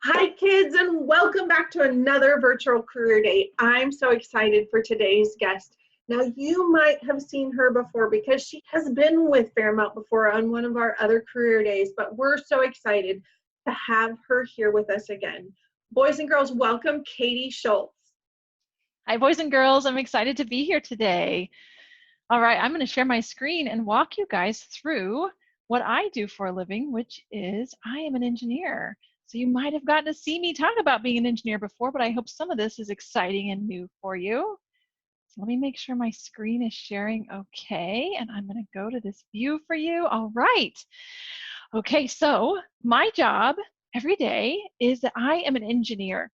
Hi kids, and welcome back to another virtual career day. I'm so excited for today's guest. Now you might have seen her before because she has been with Fairmount before on one of our other career days, but we're so excited to have her here with us again. Boys and girls, welcome Katie Schultz. Hi, boys and girls. I'm excited to be here today. All right, I'm going to share my screen and walk you guys through what I do for a living, which is I am an engineer. So you might have gotten to see me talk about being an engineer before, but I hope some of this is exciting and new for you. So let me make sure my screen is sharing okay, and I'm going to go to this view for you. All right. Okay, so my job every day is that I am an engineer.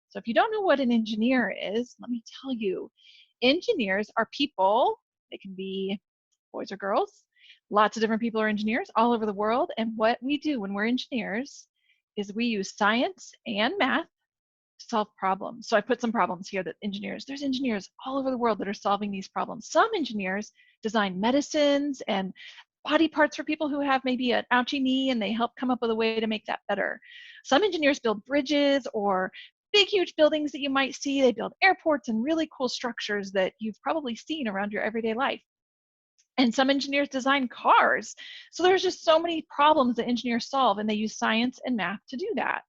So if you don't know what an engineer is, let me tell you. Engineers are people, they can be boys or girls. Lots of different people are engineers all over the world. And what we do when we're engineers is we use science and math to solve problems. So I put some problems here that there's engineers all over the world that are solving these problems. Some engineers design medicines and body parts for people who have maybe an ouchy knee, and they help come up with a way to make that better. Some engineers build bridges or big, huge buildings that you might see. They build airports and really cool structures that you've probably seen around your everyday life. And some engineers design cars. So there's just so many problems that engineers solve, and they use science and math to do that.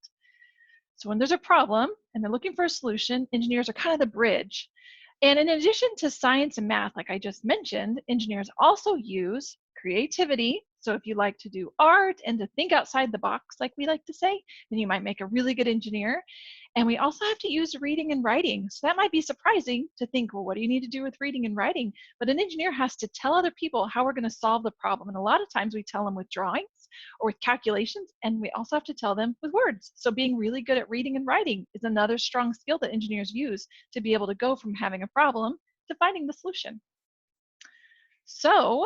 So when there's a problem and they're looking for a solution, engineers are kind of the bridge. And in addition to science and math, like I just mentioned, engineers also use creativity. So if you like to do art and to think outside the box, like we like to say, then you might make a really good engineer. And we also have to use reading and writing. So that might be surprising to think, well, what do you need to do with reading and writing? But an engineer has to tell other people how we're going to solve the problem. And a lot of times we tell them with drawings or with calculations, and we also have to tell them with words. So being really good at reading and writing is another strong skill that engineers use to be able to go from having a problem to finding the solution. So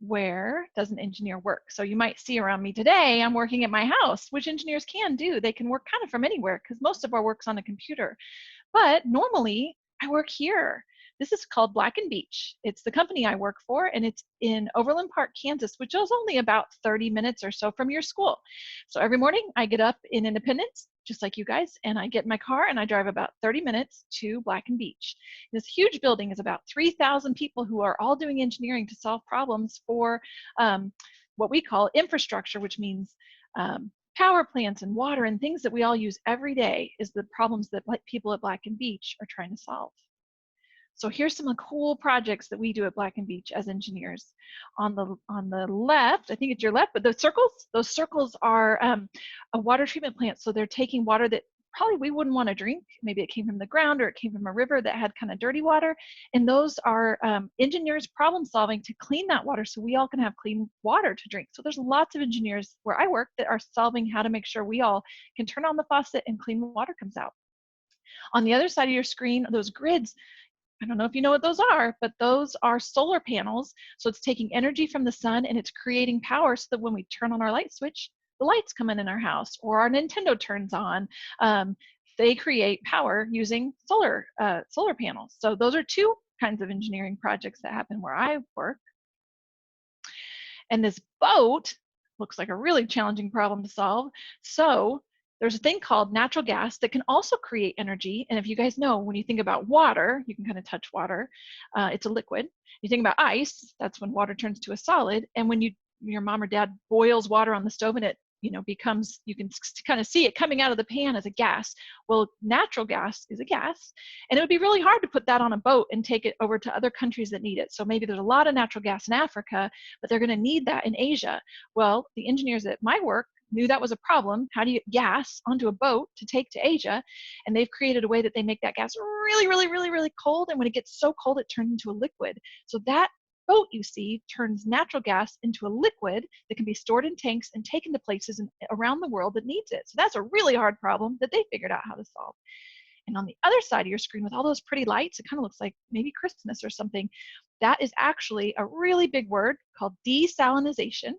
where does an engineer work? So you might see around me today, I'm working at my house, which engineers can do. They can work kind of from anywhere because most of our work's on a computer. But normally I work here. This is called Black & Beach. It's the company I work for, and it's in Overland Park, Kansas, which is only about 30 minutes or so from your school. So every morning I get up in Independence, just like you guys, and I get in my car and I drive about 30 minutes to Black & Beach. This huge building is about 3,000 people who are all doing engineering to solve problems for what we call infrastructure, which means power plants and water and things that we all use every day is the problems that people at Black & Beach are trying to solve. So here's some cool projects that we do at Black & Beach as engineers. On the left, I think it's your left, but those circles are a water treatment plant. So they're taking water that probably we wouldn't want to drink. Maybe it came from the ground or it came from a river that had kind of dirty water. And those are engineers problem solving to clean that water so we all can have clean water to drink. So there's lots of engineers where I work that are solving how to make sure we all can turn on the faucet and clean water comes out. On the other side of your screen, those grids, I don't know if you know what those are, but those are solar panels. So it's taking energy from the sun and it's creating power so that when we turn on our light switch, the lights come in our house, or our Nintendo turns on. They create power using solar panels. So those are two kinds of engineering projects that happen where I work. And this boat looks like a really challenging problem to solve. So there's a thing called natural gas that can also create energy. And if you guys know, when you think about water, you can kind of touch water. It's a liquid. You think about ice, that's when water turns to a solid. And when your mom or dad boils water on the stove and it becomes, you can kind of see it coming out of the pan as a gas. Well, natural gas is a gas, and it would be really hard to put that on a boat and take it over to other countries that need it. So maybe there's a lot of natural gas in Africa, but they're going to need that in Asia. Well, the engineers at my work knew that was a problem. How do you get gas onto a boat to take to Asia? And they've created a way that they make that gas really, really, really, really cold. And when it gets so cold, it turns into a liquid. So that boat you see turns natural gas into a liquid that can be stored in tanks and taken to places around the world that needs it. So that's a really hard problem that they figured out how to solve. And on the other side of your screen with all those pretty lights, it kind of looks like maybe Christmas or something. That is actually a really big word called desalinization,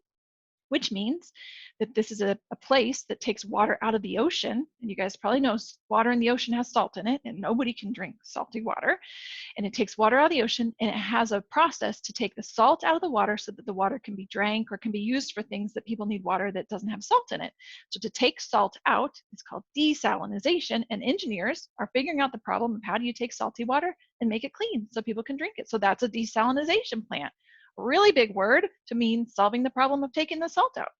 which means that this is a place that takes water out of the ocean. And you guys probably know water in the ocean has salt in it, and nobody can drink salty water. And it takes water out of the ocean, and it has a process to take the salt out of the water so that the water can be drank or can be used for things that people need water that doesn't have salt in it. So to take salt out is called desalinization, and engineers are figuring out the problem of how do you take salty water and make it clean so people can drink it. So that's a desalinization plant. A really big word to mean solving the problem of taking the salt out.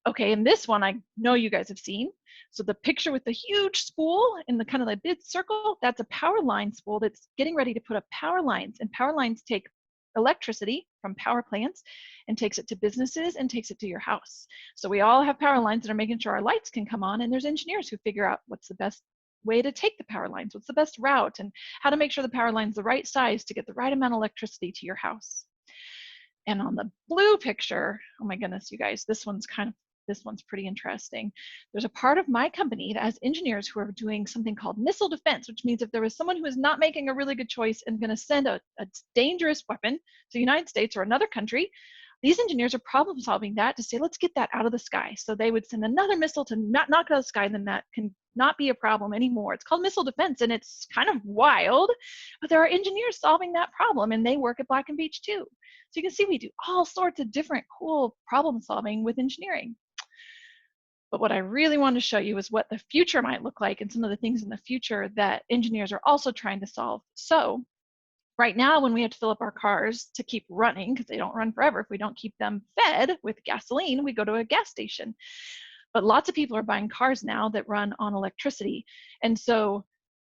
Okay, and this one I know you guys have seen. So the picture with the huge spool in the kind of like big circle, that's a power line spool that's getting ready to put up power lines. And power lines take electricity from power plants and takes it to businesses and takes it to your house. So we all have power lines that are making sure our lights can come on, and there's engineers who figure out what's the best way to take the power lines, what's the best route, and how to make sure the power line's the right size to get the right amount of electricity to your house. And on the blue picture, oh my goodness, you guys, this one's pretty interesting. There's a part of my company that has engineers who are doing something called missile defense, which means if there was someone who is not making a really good choice and going to send a dangerous weapon to the United States or another country, these engineers are problem solving that to say, let's get that out of the sky. So they would send another missile to knock it out of the sky, and then that can not be a problem anymore. It's called missile defense, and it's kind of wild, but there are engineers solving that problem, and they work at Black & Veatch too. So you can see we do all sorts of different cool problem solving with engineering. But what I really want to show you is what the future might look like and some of the things in the future that engineers are also trying to solve. So right now, when we have to fill up our cars to keep running, because they don't run forever, if we don't keep them fed with gasoline, we go to a gas station. But lots of people are buying cars now that run on electricity. And so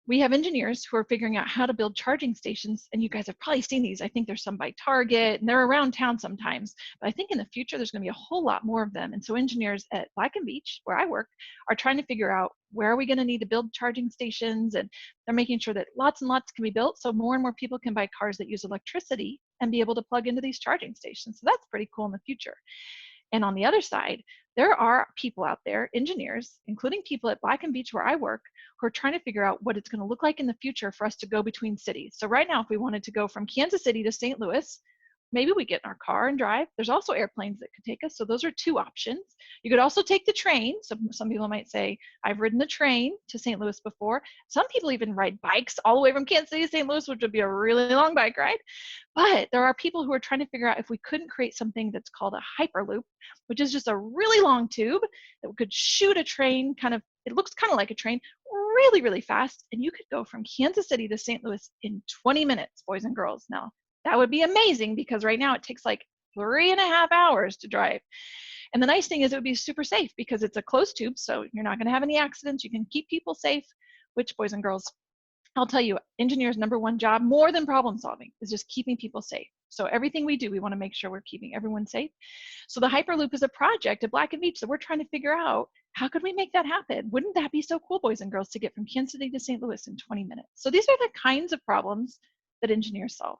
we have engineers who are figuring out how to build charging stations, and you guys have probably seen these. I think there's some by Target, and they're around town sometimes, but I think in the future there's going to be a whole lot more of them. And so engineers at Black & Veatch, where I work, are trying to figure out where are we going to need to build charging stations, and they're making sure that lots and lots can be built so more and more people can buy cars that use electricity and be able to plug into these charging stations. So that's pretty cool in the future. And on the other side, there are people out there, engineers, including people at Black & Veatch where I work, who are trying to figure out what it's going to look like in the future for us to go between cities. So right now, if we wanted to go from Kansas City to St. Louis, maybe we get in our car and drive. There's also airplanes that could take us. So those are two options. You could also take the train. So some people might say, I've ridden the train to St. Louis before. Some people even ride bikes all the way from Kansas City to St. Louis, which would be a really long bike ride. But there are people who are trying to figure out if we couldn't create something that's called a hyperloop, which is just a really long tube that could shoot a train it looks kind of like a train, really, really fast. And you could go from Kansas City to St. Louis in 20 minutes, boys and girls. Now, that would be amazing because right now it takes like 3.5 hours to drive. And the nice thing is it would be super safe because it's a closed tube, so you're not going to have any accidents. You can keep people safe, which, boys and girls, I'll tell you, engineers' #1 job, more than problem solving, is just keeping people safe. So everything we do, we want to make sure we're keeping everyone safe. So the Hyperloop is a project at Black & Veatch that we're trying to figure out, how could we make that happen? Wouldn't that be so cool, boys and girls, to get from Kansas City to St. Louis in 20 minutes? So these are the kinds of problems that engineers solve.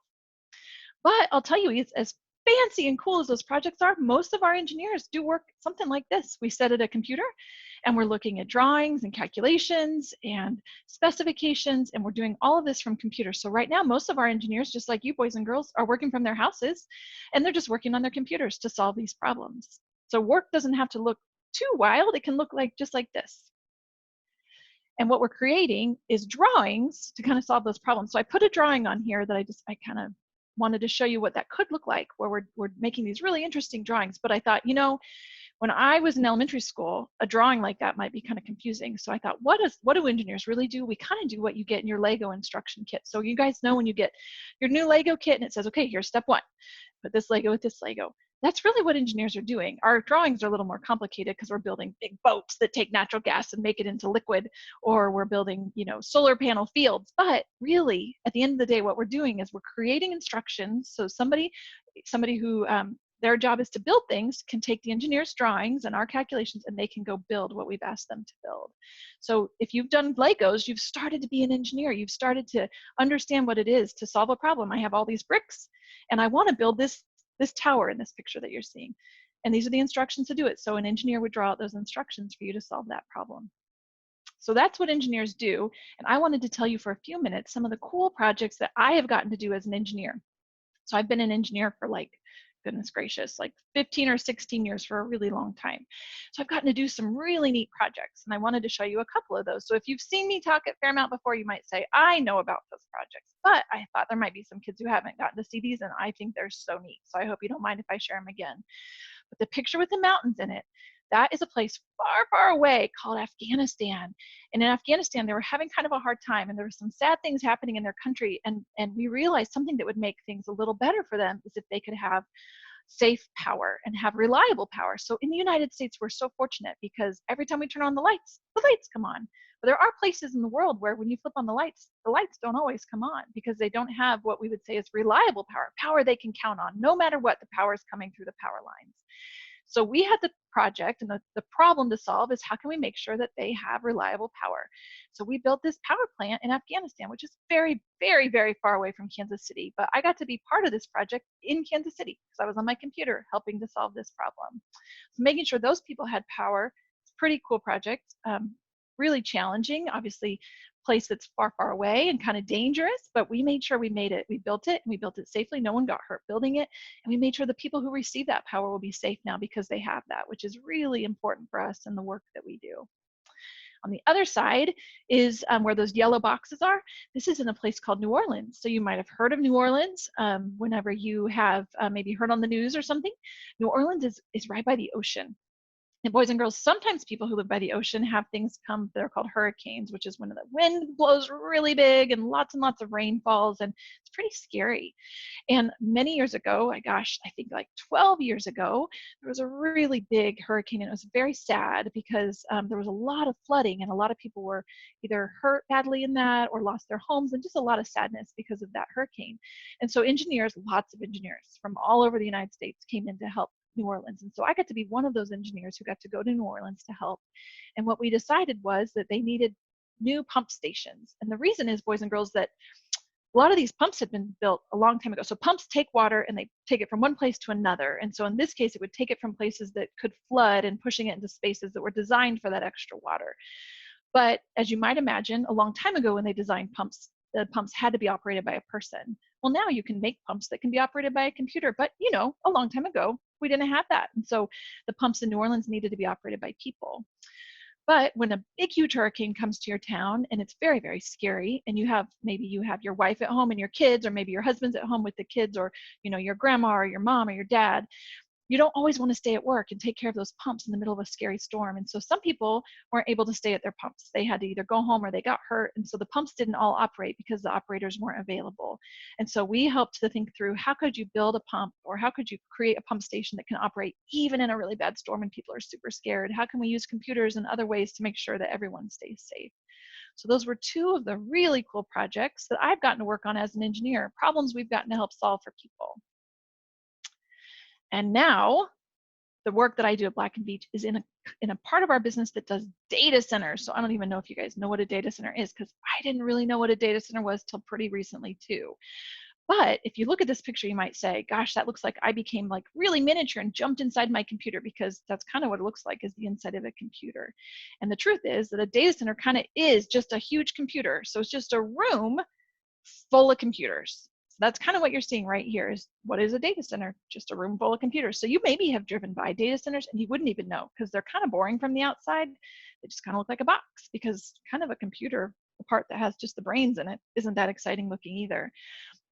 But I'll tell you, it's as fancy and cool as those projects are, most of our engineers do work something like this. We sit at a computer and we're looking at drawings and calculations and specifications, and we're doing all of this from computers. So right now, most of our engineers, just like you boys and girls, are working from their houses, and they're just working on their computers to solve these problems. So work doesn't have to look too wild. It can look like just like this. And what we're creating is drawings to kind of solve those problems. So I put a drawing on here that I kind of wanted to show you what that could look like, where we're making these really interesting drawings. But I thought, when I was in elementary school, a drawing like that might be kind of confusing. So I thought, what do engineers really do? We kind of do what you get in your Lego instruction kit. So you guys know when you get your new Lego kit and it says, okay, here's step 1, put this Lego with this Lego. That's really what engineers are doing. Our drawings are a little more complicated because we're building big boats that take natural gas and make it into liquid, or we're building, solar panel fields. But really, at the end of the day, what we're doing is we're creating instructions. So somebody who their job is to build things can take the engineer's drawings and our calculations, and they can go build what we've asked them to build. So if you've done Legos, you've started to be an engineer. You've started to understand what it is to solve a problem. I have all these bricks, and I want to build this tower in this picture that you're seeing. And these are the instructions to do it. So an engineer would draw out those instructions for you to solve that problem. So that's what engineers do. And I wanted to tell you for a few minutes some of the cool projects that I have gotten to do as an engineer. So I've been an engineer for goodness gracious, like 15 or 16 years for a really long time. So I've gotten to do some really neat projects, and I wanted to show you a couple of those. So if you've seen me talk at Fairmount before, you might say, I know about those projects, but I thought there might be some kids who haven't gotten to see these, and I think they're so neat. So I hope you don't mind if I share them again. But the picture with the mountains in it, that is a place far, far away called Afghanistan. And in Afghanistan, they were having kind of a hard time, and there were some sad things happening in their country. And we realized something that would make things a little better for them is if they could have safe power and have reliable power. So in the United States, we're so fortunate because every time we turn on the lights come on. But there are places in the world where when you flip on the lights don't always come on because they don't have what we would say is reliable power, power they can count on, no matter what the power is coming through the power lines. So we had the project, and the problem to solve is how can we make sure that they have reliable power. So we built this power plant in Afghanistan, which is very, very, very far away from Kansas City. But I got to be part of this project in Kansas City because I was on my computer helping to solve this problem. So making sure those people had power, it's a pretty cool project. Really challenging, obviously place that's far, far away and kind of dangerous, but we made sure we made it. We built it, and we built it safely. No one got hurt building it. And we made sure the people who receive that power will be safe now because they have that, which is really important for us in the work that we do. On the other side is where those yellow boxes are. This is in a place called New Orleans. So you might have heard of New Orleans whenever you have maybe heard on the news or something. New Orleans is right by the ocean. And boys and girls, sometimes people who live by the ocean have things come that are called hurricanes, which is when the wind blows really big and lots of rain falls, and it's pretty scary. And many years ago, gosh, I think like 12 years ago, there was a really big hurricane, and it was very sad because there was a lot of flooding, and a lot of people were either hurt badly in that or lost their homes, and just a lot of sadness because of that hurricane. And so engineers, lots of engineers from all over the United States came in to help New Orleans. And so I got to be one of those engineers who got to go to New Orleans to help. And what we decided was that they needed new pump stations. And the reason is, boys and girls, that a lot of these pumps had been built a long time ago. So pumps take water and they take it from one place to another. And so in this case, it would take it from places that could flood and pushing it into spaces that were designed for that extra water. But as you might imagine, a long time ago when they designed pumps, the pumps had to be operated by a person. Well, now you can make pumps that can be operated by a computer, but a long time ago, we didn't have that. And so the pumps in New Orleans needed to be operated by people. But when a big, huge hurricane comes to your town, and it's very, very scary, and maybe you have your wife at home and your kids, or maybe your husband's at home with the kids, or your grandma or your mom or your dad, you don't always want to stay at work and take care of those pumps in the middle of a scary storm. And so some people weren't able to stay at their pumps. They had to either go home or they got hurt. And so the pumps didn't all operate because the operators weren't available. And so we helped to think through, how could you build a pump, or how could you create a pump station that can operate even in a really bad storm and people are super scared? How can we use computers and other ways to make sure that everyone stays safe? So those were two of the really cool projects that I've gotten to work on as an engineer, problems we've gotten to help solve for people. And now the work that I do at Black and Veatch is in a part of our business that does data centers. So I don't even know if you guys know what a data center is, because I didn't really know what a data center was till pretty recently too. But if you look at this picture, you might say, gosh, that looks like I became like really miniature and jumped inside my computer, because that's kind of what it looks like, is the inside of a computer. And the truth is that a data center kind of is just a huge computer. So it's just a room full of computers. So that's kind of what you're seeing right here. Is what is a data center? Just a room full of computers. So you maybe have driven by data centers and you wouldn't even know, because they're kind of boring from the outside. They just kind of look like a box, because kind of a computer, the part that has just the brains in it, isn't that exciting looking either.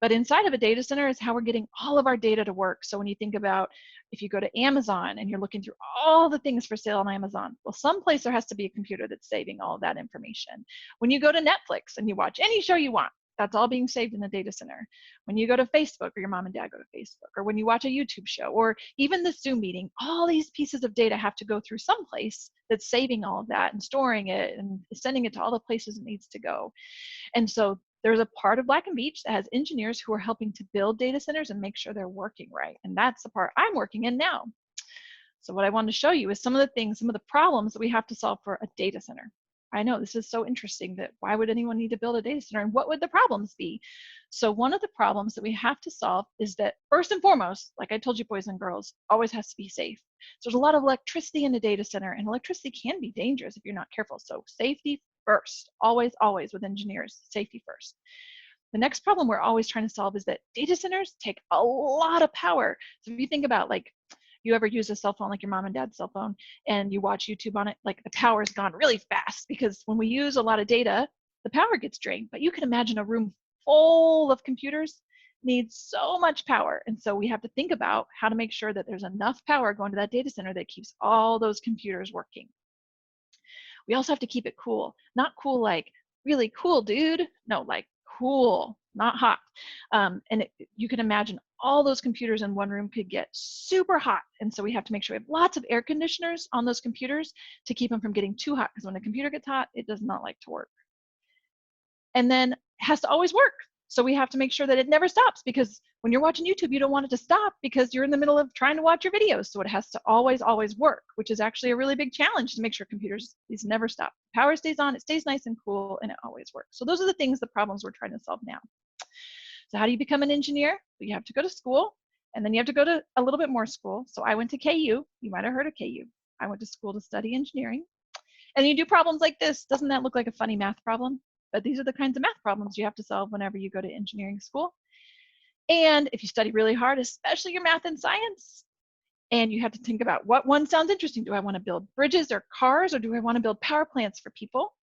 But inside of a data center is how we're getting all of our data to work. So when you think about, if you go to Amazon and you're looking through all the things for sale on Amazon, well, someplace there has to be a computer that's saving all of that information. When you go to Netflix and you watch any show you want, that's all being saved in the data center. When you go to Facebook, or your mom and dad go to Facebook, or when you watch a YouTube show, or even the Zoom meeting, all these pieces of data have to go through some place that's saving all of that and storing it and sending it to all the places it needs to go. And so there's a part of Black and Veatch that has engineers who are helping to build data centers and make sure they're working right. And that's the part I'm working in now. So what I wanted to show you is some of the problems that we have to solve for a data center. I know this is so interesting, that why would anyone need to build a data center, and what would the problems be? So one of the problems that we have to solve is that, first and foremost, like I told you, boys and girls, always has to be safe. So there's a lot of electricity in a data center, and electricity can be dangerous if you're not careful. So safety first, always, always with engineers, safety first. The next problem we're always trying to solve is that data centers take a lot of power. So if you think about, like, you ever use a cell phone, like your mom and dad's cell phone, and you watch YouTube on it, like the power's gone really fast because when we use a lot of data, the power gets drained. But you can imagine a room full of computers needs so much power. And so we have to think about how to make sure that there's enough power going to that data center that keeps all those computers working. We also have to keep it cool. Not cool like, really cool, dude. No, like cool, not hot. You can imagine all those computers in one room could get super hot. And so we have to make sure we have lots of air conditioners on those computers to keep them from getting too hot, because when a computer gets hot, it does not like to work. And then it has to always work. So we have to make sure that it never stops, because when you're watching YouTube, you don't want it to stop because you're in the middle of trying to watch your videos. So it has to always, always work, which is actually a really big challenge to make sure computers, these never stop. Power stays on, it stays nice and cool, and it always works. So those are the problems we're trying to solve now. So how do you become an engineer? You have to go to school, and then you have to go to a little bit more school. So I went to KU. You might have heard of KU. I went to school to study engineering. And you do problems like this. Doesn't that look like a funny math problem? But these are the kinds of math problems you have to solve whenever you go to engineering school. And if you study really hard, especially your math and science, and you have to think about what one sounds interesting. Do I want to build bridges or cars, or do I want to build power plants for people?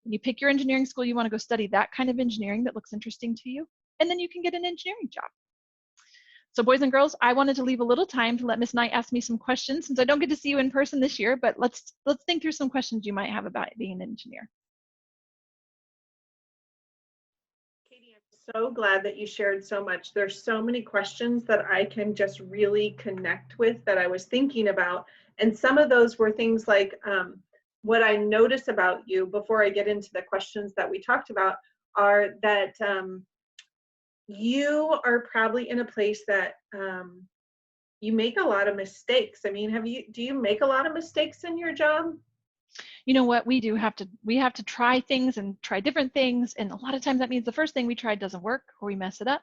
And you pick your engineering school, you want to go study that kind of engineering that looks interesting to you, and then you can get an engineering job. So boys and girls, I wanted to leave a little time to let Miss Knight ask me some questions, since I don't get to see you in person this year, but let's think through some questions you might have about being an engineer. So glad that you shared so much. There's so many questions that I can just really connect with that I was thinking about. And some of those were things like what I notice about you before I get into the questions that we talked about are that you are probably in a place that you make a lot of mistakes. I mean, do you make a lot of mistakes in your job? You know what, we have to try things and try different things, and a lot of times that means the first thing we tried doesn't work or we mess it up.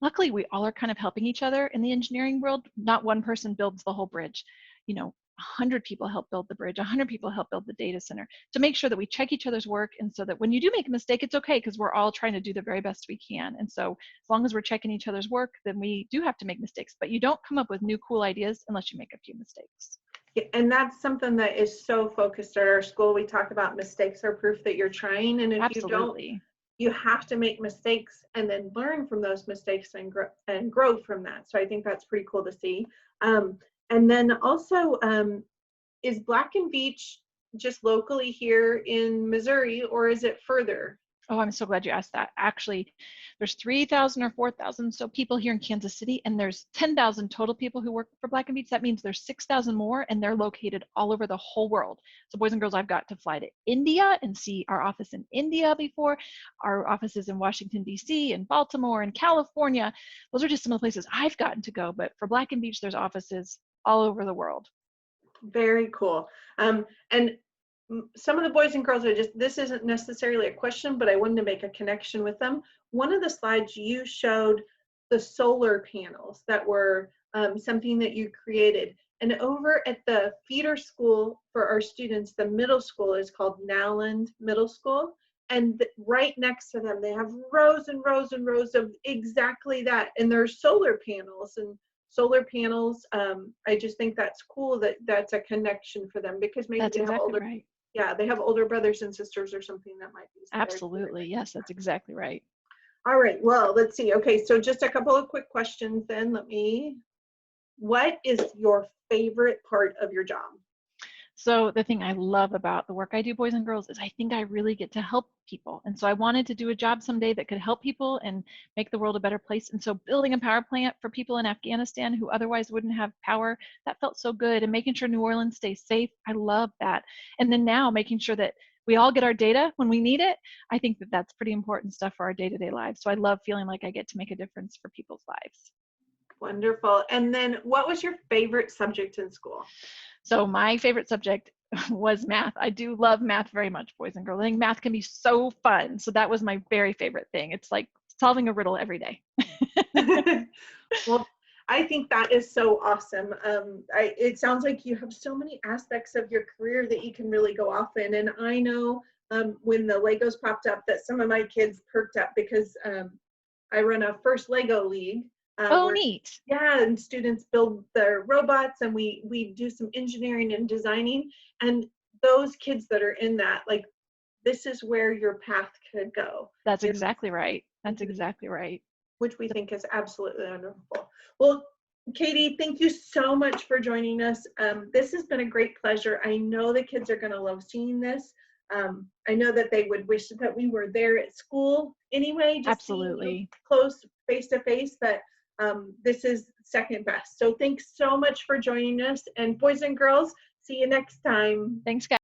Luckily, we all are kind of helping each other in the engineering world. Not one person builds the whole bridge. 100 people help build the bridge, 100 people help build the data center, to make sure that we check each other's work, and so that when you do make a mistake, it's okay, because we're all trying to do the very best we can. And so as long as we're checking each other's work, then we do have to make mistakes, but you don't come up with new cool ideas unless you make a few mistakes. And that's something that is so focused at our school. We talk about mistakes are proof that you're trying. And if Absolutely. you don't, you have to make mistakes and then learn from those mistakes and grow from that. So I think that's pretty cool to see. And then also, is Black and Beach just locally here in Missouri, or is it further? Oh, I'm so glad you asked that. Actually, there's 3,000 or 4,000 so people here in Kansas City, and there's 10,000 total people who work for Black and Beach. That means there's 6,000 more, and they're located all over the whole world. So boys and girls, I've got to fly to India and see our office in India before. Our offices in Washington, D.C., and Baltimore, and California. Those are just some of the places I've gotten to go. But for Black and Beach, there's offices all over the world. Very cool. And some of the boys and girls this isn't necessarily a question, but I wanted to make a connection with them. One of the slides you showed the solar panels that were something that you created. And over at the feeder school for our students, the middle school is called Nowland Middle School. And right next to them, they have rows and rows and rows of exactly that. And there's solar panels. And solar panels, I just think that's cool that that's a connection for them, because maybe that's they have exactly older, right. Yeah, they have older brothers and sisters or something that might be. Absolutely, yes, that's exactly right. All right, well, let's see. Okay, so just a couple of quick questions then. What is your favorite part of your job? So the thing I love about the work I do, boys and girls, is I think I really get to help people. And so I wanted to do a job someday that could help people and make the world a better place. And so building a power plant for people in Afghanistan who otherwise wouldn't have power, that felt so good. And making sure New Orleans stays safe, I love that. And then now making sure that we all get our data when we need it, I think that that's pretty important stuff for our day-to-day lives. So I love feeling like I get to make a difference for people's lives. Wonderful. And then what was your favorite subject in school? So my favorite subject was math. I do love math very much, boys and girls. I think math can be so fun. So that was my very favorite thing. It's like solving a riddle every day. Well, I think that is so awesome. It sounds like you have so many aspects of your career that you can really go off in. And I know when the Legos popped up that some of my kids perked up because I run a first Lego league. Oh, Where, neat. yeah, and students build their robots and we do some engineering and designing. And those kids that are in that, like, this is where your path could go. That's exactly right. That's Mhm. exactly right. Which we think is absolutely wonderful. Well, Katie, thank you so much for joining us. This has been a great pleasure. I know the kids are going to love seeing this. I know that they would wish that we were there at school anyway, just seeing you Absolutely. close face to face, but this is second best. So thanks so much for joining us. And boys and girls, see you next time. Thanks, guys.